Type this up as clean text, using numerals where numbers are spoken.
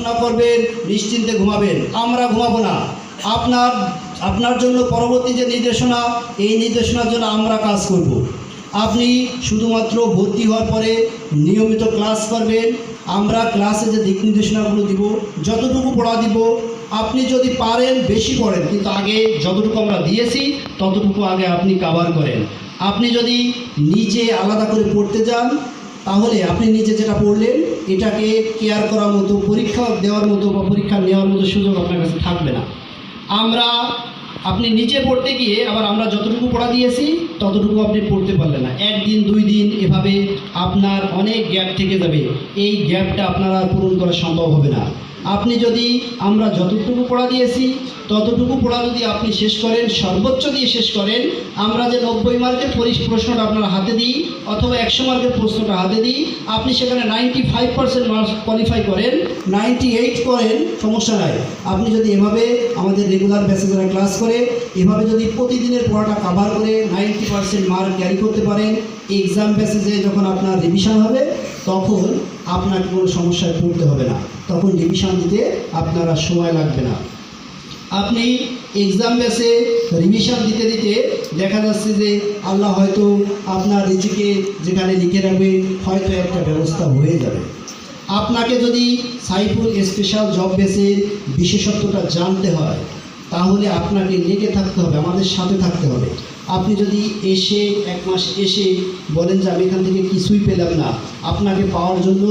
পড়াশোনা করবেন, নিশ্চিন্তে ঘুমাবেন। আমরা ঘুমাবো না। আপনার জন্য পরবর্তী যে নির্দেশনা, এই নির্দেশনার জন্য আমরা কাজ করব। আপনি শুধুমাত্র ভর্তি হওয়ার পরে নিয়মিত ক্লাস করবেন। আমরা ক্লাসে যে দিক নির্দেশনাগুলো দিব, যতটুকু পড়া দিব, আপনি যদি পারেন বেশি পড়েন, কিন্তু আগে যতটুকু আমরা দিয়েছি ততটুকু আগে আপনি কভার করেন। আপনি যদি নিজে আলাদা করে পড়তে যান, তাহলে আপনি নিজে যেটা পড়লেন এটাকে কেয়ার করার মতো, পরীক্ষা দেওয়ার মতো বা পরীক্ষা নেওয়ার মতো সুযোগ আপনার কাছে থাকবে না। আপনি নিজে পড়তে গিয়ে আবার আমরা যতটুকু পড়া দিয়েছি ততটুকু আপনি পড়তে পারলেন না, একদিন 2 দিন এভাবে আপনার অনেক গ্যাপ থেকে যাবে। এই গ্যাপটা আপনার আর পূরণ করা সম্ভব হবে না। আপনি যদি আমরা যতটুকু পড়া দিয়েছি ততটুকু পড়া যদি আপনি শেষ করেন, সর্বোচ্চ দিয়ে শেষ করেন, আমরা যে 90 মার্কের প্রশ্নটা আপনার হাতে দিই অথবা 100 মার্কের প্রশ্নটা হাতে দিই, আপনি সেখানে 95% মার্কস কোয়ালিফাই করেন, 98 করেন, সমস্যা নাই। আপনি যদি এভাবে আমাদের রেগুলার ব্যাচে যারা ক্লাস করে এভাবে যদি প্রতিদিনের পড়াটা কভার করে 90% মার্ক ক্যারি করতে পারেন, এক্সাম ব্যাচে যে যখন আপনার রিভিশন হবে তখন আপনাকে কোনো সমস্যায় পড়তে হবে না, তখন রিভিশন দিতে আপনার আর সময় লাগবে না। আপনি এক্সাম ব্যাচে রিভিশন দিতে দিতে দেখা যাচ্ছে যে আল্লাহ হয়তো আপনার রিজিকে যেখানে লিখে রাখবে হয়তো একটা ব্যবস্থা হয়ে যাবে। আপনাকে যদি সাইফুল স্পেশাল জব বেসের বিশেষত্বটা জানতে হয় তাহলে আপনাকে লেগে থাকতে হবে, আমাদের সাথে থাকতে হবে। আপনি যদি এসে 1 মাস এসে বলেন যে আমি এখান থেকে কিছুই পেলাম না, আপনাকে পাওয়ার জন্য